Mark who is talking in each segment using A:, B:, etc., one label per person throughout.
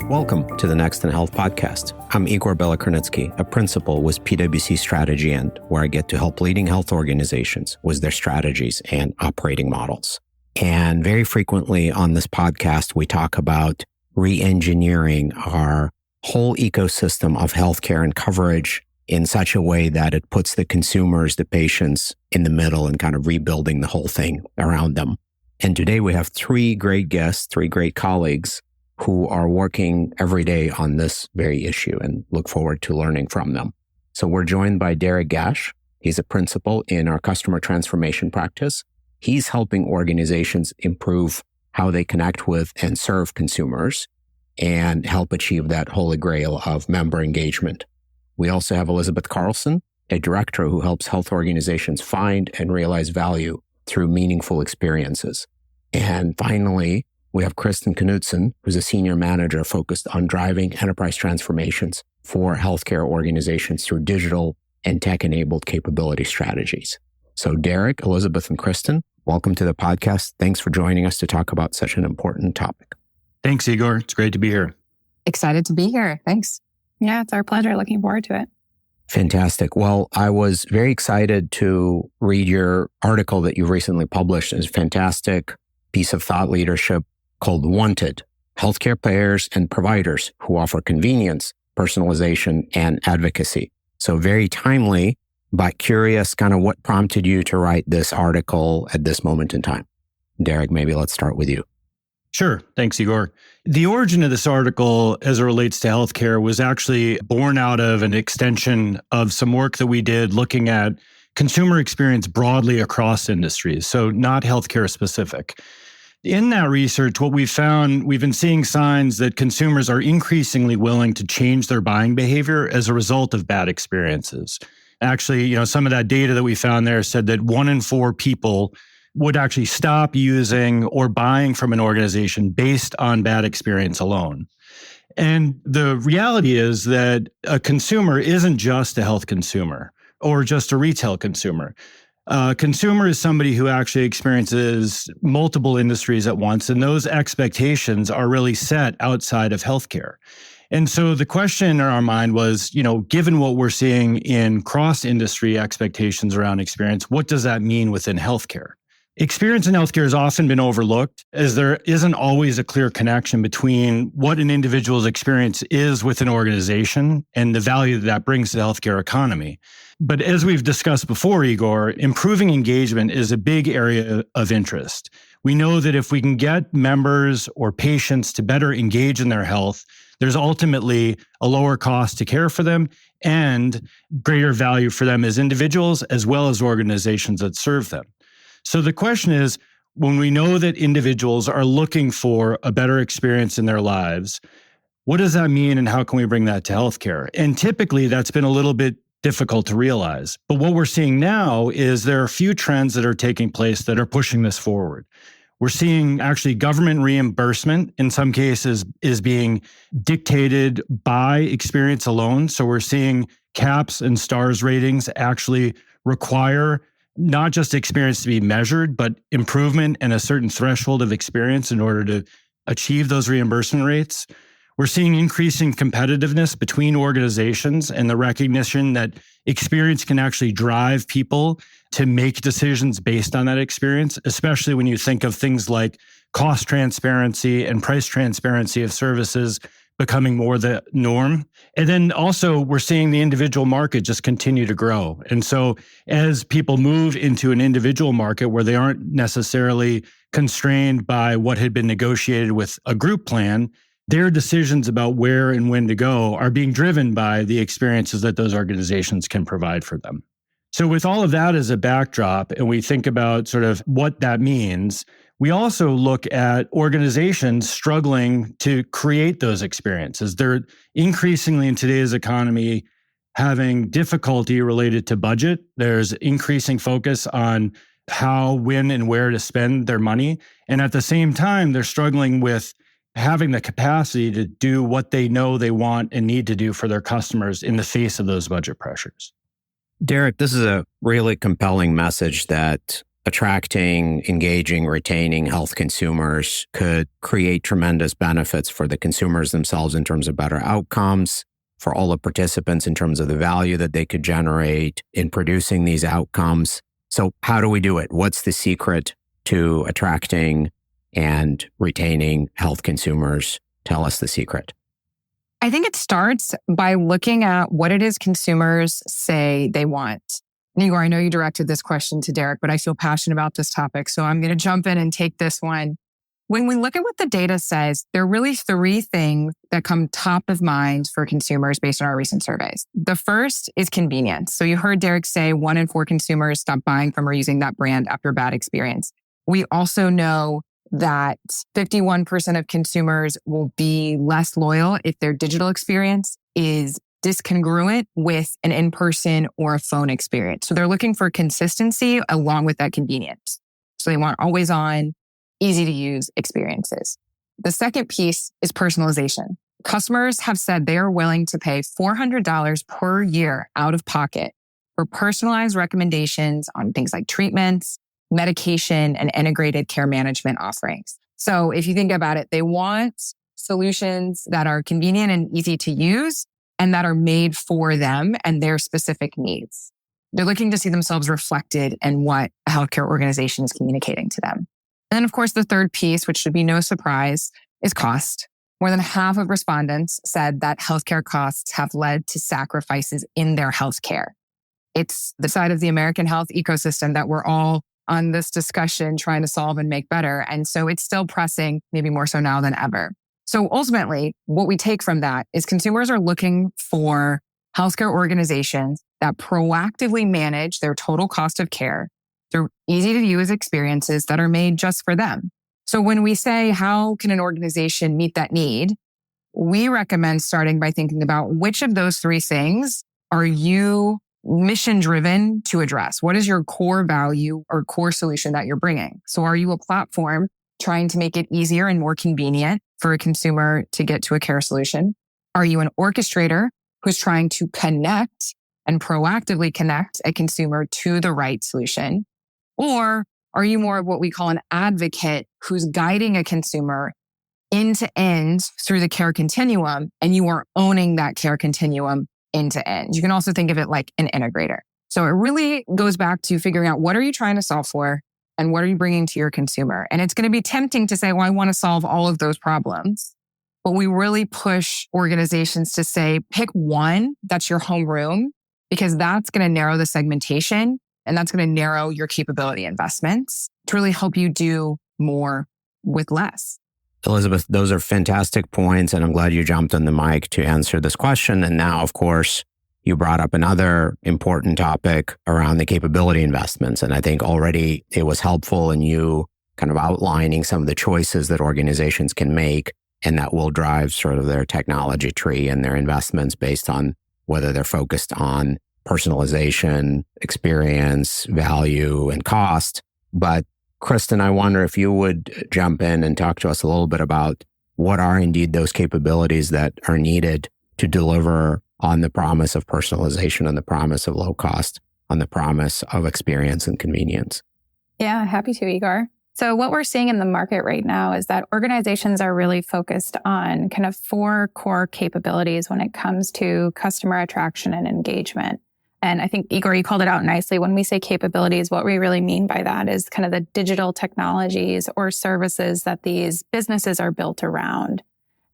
A: Welcome to the Next in Health podcast. I'm Igor Belokrinitsky, a principal with PwC Strategy End, where I get to help leading health organizations with their strategies and operating models. And very frequently on this podcast, we talk about re-engineering our whole ecosystem of healthcare and coverage in such a way that it puts the consumers, the patients in the middle and kind of rebuilding the whole thing around them. And today we have three great guests, three great colleagues who are working every day on this very issue and look forward to learning from them. So we're joined by Gaasch. He's a principal in our customer transformation practice. He's helping organizations improve how they connect with and serve consumers and help achieve that holy grail of member engagement. We also have Carlson, a director who helps health organizations find and realize value through meaningful experiences. And finally, we have Kristen Knudson, who's a senior manager focused on driving enterprise transformations for healthcare organizations through digital and tech-enabled capability strategies. So Derek, Elizabeth, and Kristen, welcome to the podcast. Thanks for joining us to talk about such an important topic.
B: Thanks, Igor. It's great to be here.
C: Excited to be here. Thanks.
D: Yeah, it's our pleasure. Looking forward to it.
A: Fantastic. Well, I was very excited to read your article that you recently published. It's a fantastic piece of thought leadership called Wanted, Healthcare Players and Providers Who Offer Convenience, Personalization, and Advocacy. So very timely, but curious kind of what prompted you to write this article at this moment in time. Derek, maybe let's start with you.
B: Sure. Thanks, Igor. The origin of this article as it relates to healthcare was actually born out of an extension of some work that we did looking at consumer experience broadly across industries, so not healthcare specific. In that research, what we've found, we've been seeing signs that consumers are increasingly willing to change their buying behavior as a result of bad experiences. Actually, some of that data that we found there said that 1 in 4 people would actually stop using or buying from an organization based on bad experience alone. And the reality is that a consumer isn't just a health consumer or just a retail consumer. A consumer is somebody who actually experiences multiple industries at once, and those expectations are really set outside of healthcare. And so the question in our mind was, given what we're seeing in cross-industry expectations around experience, what does that mean within healthcare? Experience in healthcare has often been overlooked as there isn't always a clear connection between what an individual's experience is with an organization and the value that brings to the healthcare economy. But as we've discussed before, Igor, improving engagement is a big area of interest. We know that if we can get members or patients to better engage in their health, there's ultimately a lower cost to care for them and greater value for them as individuals as well as organizations that serve them. So the question is, when we know that individuals are looking for a better experience in their lives, what does that mean and how can we bring that to healthcare? And typically that's been a little bit difficult to realize. But what we're seeing now is there are a few trends that are taking place that are pushing this forward. We're seeing actually government reimbursement in some cases is being dictated by experience alone. So we're seeing CAHPS and STARS ratings actually require not just experience to be measured, but improvement and a certain threshold of experience in order to achieve those reimbursement rates. We're seeing increasing competitiveness between organizations and the recognition that experience can actually drive people to make decisions based on that experience, especially when you think of things like cost transparency and price transparency of services becoming more the norm. And then also we're seeing the individual market just continue to grow. And so as people move into an individual market where they aren't necessarily constrained by what had been negotiated with a group plan, their decisions about where and when to go are being driven by the experiences that those organizations can provide for them. So with all of that as a backdrop, and we think about sort of what that means, we also look at organizations struggling to create those experiences. They're increasingly in today's economy having difficulty related to budget. There's increasing focus on how, when, and where to spend their money. And at the same time, they're struggling with having the capacity to do what they know they want and need to do for their customers in the face of those budget pressures.
A: Derek, this is a really compelling message that attracting, engaging, retaining health consumers could create tremendous benefits for the consumers themselves in terms of better outcomes, for all the participants in terms of the value that they could generate in producing these outcomes. So how do we do it? What's the secret to attracting and retaining health consumers? Tell us the secret.
C: I think it starts by looking at what it is consumers say they want. Igor, I know you directed this question to Derek, but I feel passionate about this topic, so I'm going to jump in and take this one. When we look at what the data says, there are really three things that come top of mind for consumers based on our recent surveys. The first is convenience. So you heard Derek say 1 in 4 consumers stop buying from or using that brand after a bad experience. We also know that 51% of consumers will be less loyal if their digital experience is discongruent with an in-person or a phone experience. So they're looking for consistency along with that convenience. So they want always on, easy to use experiences. The second piece is personalization. Customers have said they are willing to pay $400 per year out of pocket for personalized recommendations on things like treatments, medication, and integrated care management offerings. So if you think about it, they want solutions that are convenient and easy to use and that are made for them and their specific needs. They're looking to see themselves reflected in what a healthcare organization is communicating to them. And then, of course, the third piece, which should be no surprise, is cost. More than half of respondents said that healthcare costs have led to sacrifices in their healthcare. It's the side of the American health ecosystem that we're all on this discussion trying to solve and make better. And so it's still pressing, maybe more so now than ever. So ultimately, what we take from that is consumers are looking for healthcare organizations that proactively manage their total cost of care through easy to use experiences that are made just for them. So when we say, how can an organization meet that need? We recommend starting by thinking about which of those three things are you mission driven to address? What is your core value or core solution that you're bringing? So are you a platform trying to make it easier and more convenient for a consumer to get to a care solution? Are you an orchestrator who's trying to connect and proactively connect a consumer to the right solution? Or are you more of what we call an advocate who's guiding a consumer end to end through the care continuum, and you are owning that care continuum end to end? You can also think of it like an integrator. So it really goes back to figuring out, what are you trying to solve for and what are you bringing to your consumer? And it's going to be tempting to say, well, I want to solve all of those problems. But we really push organizations to say, pick one that's your homeroom, because that's going to narrow the segmentation and that's going to narrow your capability investments to really help you do more with less.
A: Elizabeth, those are fantastic points, and I'm glad you jumped on the mic to answer this question. And now, of course, you brought up another important topic around the capability investments. And I think already it was helpful in you kind of outlining some of the choices that organizations can make, and that will drive sort of their technology tree and their investments based on whether they're focused on personalization, experience, value, and cost. But Kristen, I wonder if you would jump in and talk to us a little bit about what are indeed those capabilities that are needed to deliver on the promise of personalization, on the promise of low cost, on the promise of experience and convenience.
D: Yeah, happy to, Igor. So what we're seeing in the market right now is that organizations are really focused on kind of 4 core capabilities when it comes to customer attraction and engagement. And I think, Igor, you called it out nicely. When we say capabilities, what we really mean by that is kind of the digital technologies or services that these businesses are built around.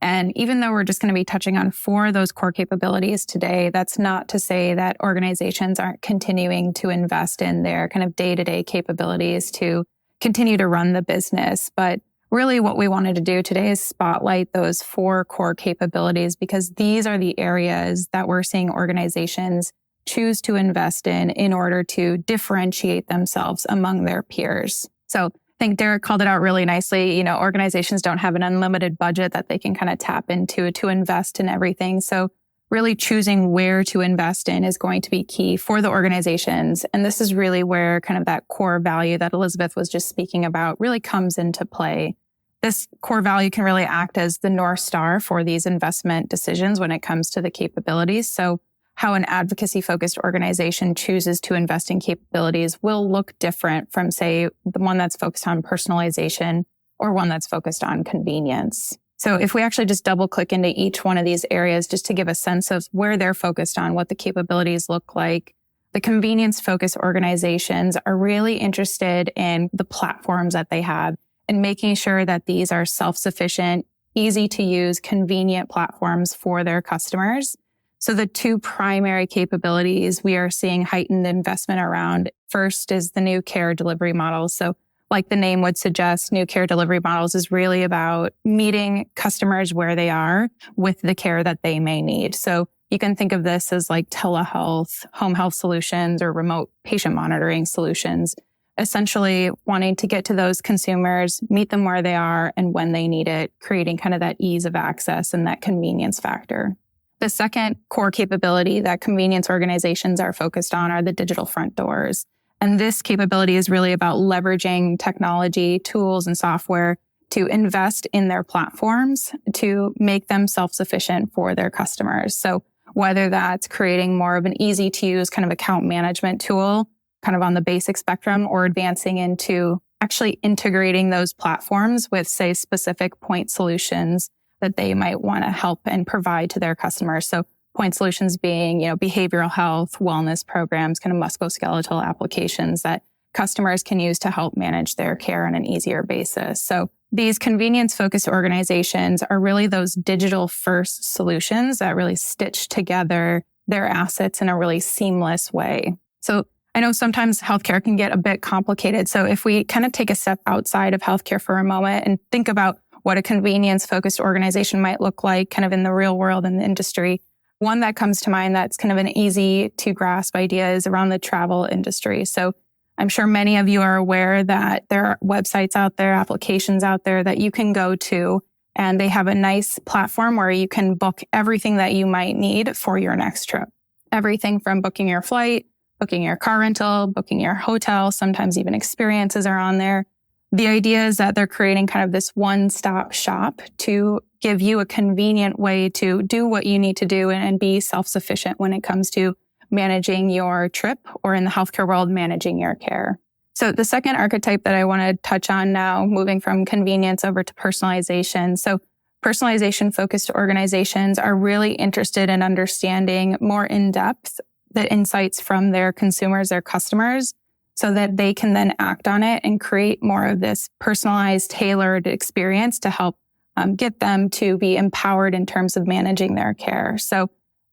D: And even though we're just going to be touching on 4 of those core capabilities today, that's not to say that organizations aren't continuing to invest in their kind of day-to-day capabilities to continue to run the business. But really what we wanted to do today is spotlight those 4 core capabilities, because these are the areas that we're seeing organizations choose to invest in order to differentiate themselves among their peers. So I think Derek called it out really nicely. You know, organizations don't have an unlimited budget that they can kind of tap into to invest in everything. So really choosing where to invest in is going to be key for the organizations. And this is really where kind of that core value that Elizabeth was just speaking about really comes into play. This core value can really act as the North Star for these investment decisions when it comes to the capabilities. So how an advocacy-focused organization chooses to invest in capabilities will look different from, say, the one that's focused on personalization or one that's focused on convenience. So if we actually just double click into each one of these areas just to give a sense of where they're focused on, what the capabilities look like, the convenience-focused organizations are really interested in the platforms that they have and making sure that these are self-sufficient, easy to use, convenient platforms for their customers. So the two primary capabilities we are seeing heightened investment around, first is the new care delivery models. So like the name would suggest, new care delivery models is really about meeting customers where they are with the care that they may need. So you can think of this as like telehealth, home health solutions, or remote patient monitoring solutions, essentially wanting to get to those consumers, meet them where they are and when they need it, creating kind of that ease of access and that convenience factor. The second core capability that convenience organizations are focused on are the digital front doors. And this capability is really about leveraging technology, tools, and software to invest in their platforms to make them self-sufficient for their customers. So whether that's creating more of an easy-to-use kind of account management tool, kind of on the basic spectrum, or advancing into actually integrating those platforms with, say, specific point solutions that they might want to help and provide to their customers. So point solutions being, behavioral health, wellness programs, kind of musculoskeletal applications that customers can use to help manage their care on an easier basis. So these convenience-focused organizations are really those digital-first solutions that really stitch together their assets in a really seamless way. So I know sometimes healthcare can get a bit complicated. So if we kind of take a step outside of healthcare for a moment and think about what a convenience-focused organization might look like kind of in the real world and the industry, one that comes to mind that's kind of an easy to grasp idea is around the travel industry. So I'm sure many of you are aware that there are websites out there, applications out there that you can go to, and they have a nice platform where you can book everything that you might need for your next trip. Everything from booking your flight, booking your car rental, booking your hotel, sometimes even experiences are on there. The idea is that they're creating kind of this one-stop shop to give you a convenient way to do what you need to do and be self-sufficient when it comes to managing your trip, or in the healthcare world, managing your care. So the second archetype that I want to touch on now, moving from convenience over to personalization. So personalization-focused organizations are really interested in understanding more in depth the insights from their consumers, their customers, so that they can then act on it and create more of this personalized, tailored experience to help get them to be empowered in terms of managing their care. So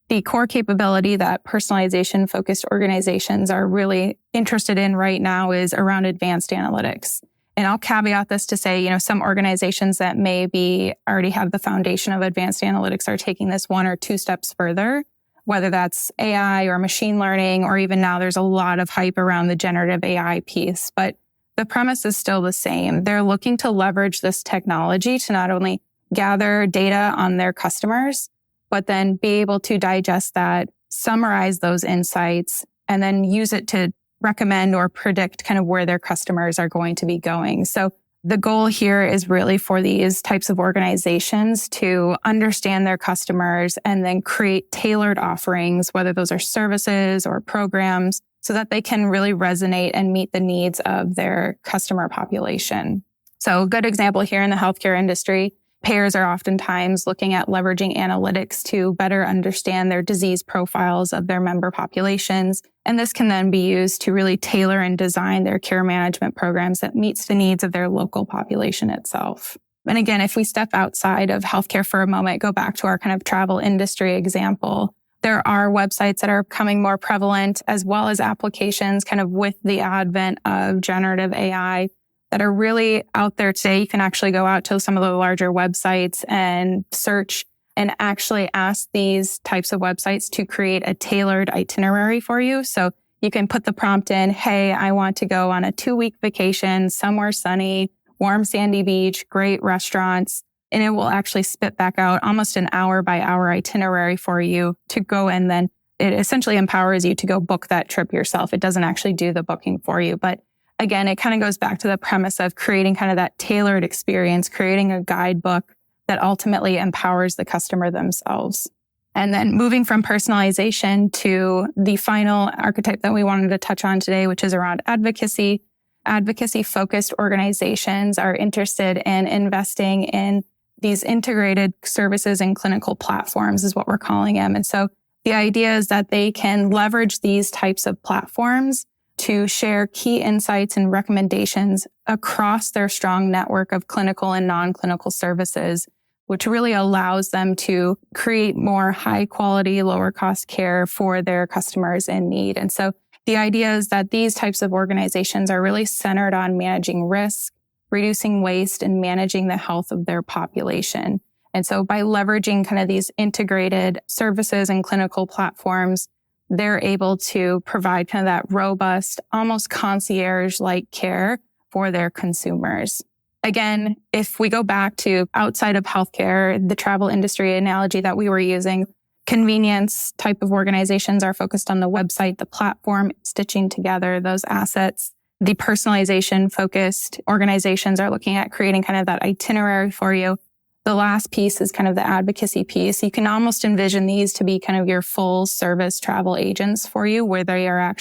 D: the core capability that personalization-focused organizations are really interested in right now is around advanced analytics. And I'll caveat this to say, some organizations that maybe already have the foundation of advanced analytics are taking this one or two steps further, whether that's AI or machine learning, or even now there's a lot of hype around the generative AI piece. But the premise is still the same. They're looking to leverage this technology to not only gather data on their customers, but then be able to digest that, summarize those insights, and then use it to recommend or predict kind of where their customers are going to be going. So the goal here is really for these types of organizations to understand their customers and then create tailored offerings, whether those are services or programs, so that they can really resonate and meet the needs of their customer population. So a good example here in the healthcare industry, payers are oftentimes looking at leveraging analytics to better understand their disease profiles of their member populations. And this can then be used to really tailor and design their care management programs that meets the needs of their local population itself. And again, if we step outside of healthcare for a moment, go back to our kind of travel industry example, there are websites that are becoming more prevalent, as well as applications kind of with the advent of generative AI that are really out there today. You can actually go out to some of the larger websites and search and actually ask these types of websites to create a tailored itinerary for you. So you can put the prompt in, hey, I want to go on a 2-week vacation somewhere sunny, warm sandy beach, great restaurants. And it will actually spit back out almost an hour by hour itinerary for you to go, and then it essentially empowers you to go book that trip yourself. It doesn't actually do the booking for you. But again, it kind of goes back to the premise of creating kind of that tailored experience, creating a guidebook that ultimately empowers the customer themselves. And then moving from personalization to the final archetype that we wanted to touch on today, which is around advocacy. Advocacy-focused organizations are interested in investing in these integrated services and clinical platforms is what we're calling them. And so the idea is that they can leverage these types of platforms to share key insights and recommendations across their strong network of clinical and non-clinical services, which really allows them to create more high quality, lower cost care for their customers in need. And so the idea is that these types of organizations are really centered on managing risk, reducing waste, and managing the health of their population. And so by leveraging kind of these integrated services and clinical platforms, they're able to provide kind of that robust, almost concierge-like care for their consumers. Again, if we go back to outside of healthcare, the travel industry analogy that we were using, convenience type of organizations are focused on the website, the platform, stitching together those assets. The personalization focused organizations are looking at creating kind of that itinerary for you. The last piece is kind of the advocacy piece. You can almost envision these to be kind of your full service travel agents for you, where they're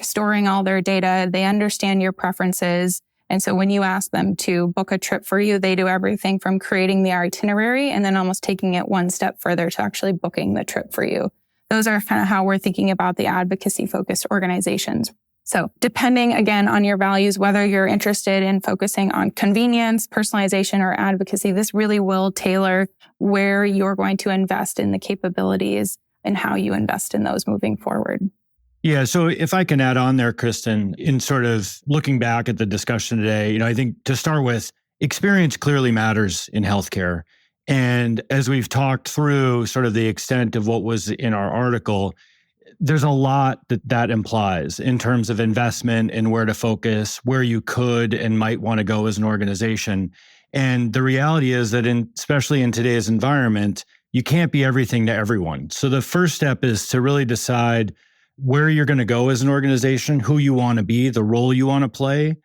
D: storing all their data. They understand your preferences. And so when you ask them to book a trip for you, they do everything from creating the itinerary and then almost taking it one step further to actually booking the trip for you. Those are kind of how we're thinking about the advocacy-focused organizations. So depending, again, on your values, whether you're interested in focusing on convenience, personalization, or advocacy, this really will tailor where you're going to invest in the capabilities and how you invest in those moving forward.
B: Yeah. So if I can add on there, Kristen, in sort of looking back at the discussion today, I think to start with, experience clearly matters in healthcare. And as we've talked through sort of the extent of what was in our article, there's a lot that implies in terms of investment and where to focus, where you could and might want to go as an organization. And the reality is that especially in today's environment, you can't be everything to everyone. So the first step is to really decide where you're going to go as an organization, who you want to be, the role you want to play.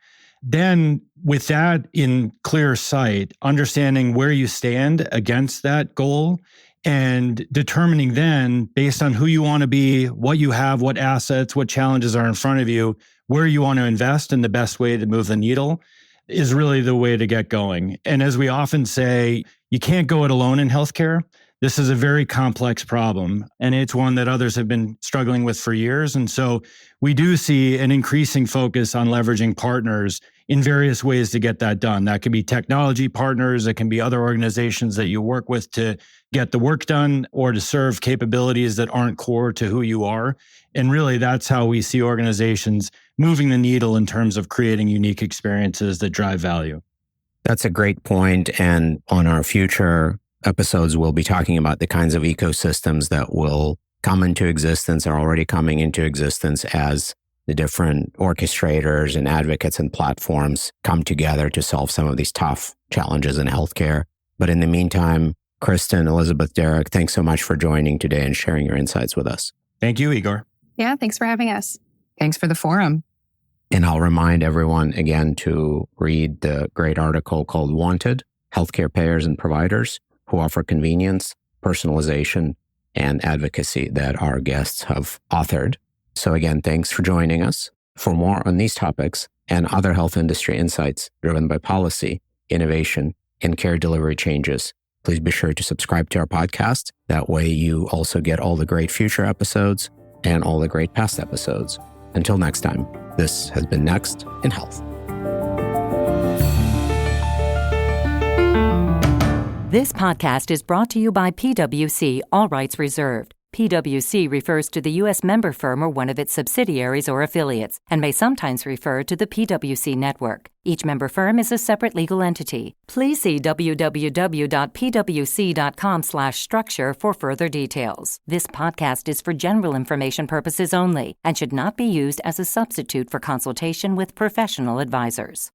B: Then with that in clear sight, understanding where you stand against that goal and determining then, based on who you want to be, what you have, what assets, what challenges are in front of you, where you want to invest and the best way to move the needle is really the way to get going. And as we often say, you can't go it alone in healthcare. This is a very complex problem, and it's one that others have been struggling with for years. And so we do see an increasing focus on leveraging partners in various ways to get that done. That can be technology partners, it can be other organizations that you work with to get the work done or to serve capabilities that aren't core to who you are. And really, that's how we see organizations moving the needle in terms of creating unique experiences that drive value.
A: That's a great point. And on our future episodes, we'll be talking about the kinds of ecosystems that will come into existence, are already coming into existence as the different orchestrators and advocates and platforms come together to solve some of these tough challenges in healthcare. But in the meantime, Kristen, Elizabeth, Derek, thanks so much for joining today and sharing your insights with us.
B: Thank you, Igor.
D: Yeah, thanks for having us.
C: Thanks for the forum.
A: And I'll remind everyone again to read the great article called Wanted, Healthcare Payers and Providers Who Offer Convenience, Personalization, and Advocacy that our guests have authored. So again, thanks for joining us. For more on these topics and other health industry insights driven by policy, innovation, and care delivery changes, please be sure to subscribe to our podcast. That way you also get all the great future episodes and all the great past episodes. Until next time, this has been Next in Health.
E: This podcast is brought to you by PwC, all rights reserved. PwC refers to the U.S. member firm or one of its subsidiaries or affiliates, and may sometimes refer to the PwC network. Each member firm is a separate legal entity. Please see www.pwc.com/structure for further details. This podcast is for general information purposes only and should not be used as a substitute for consultation with professional advisors.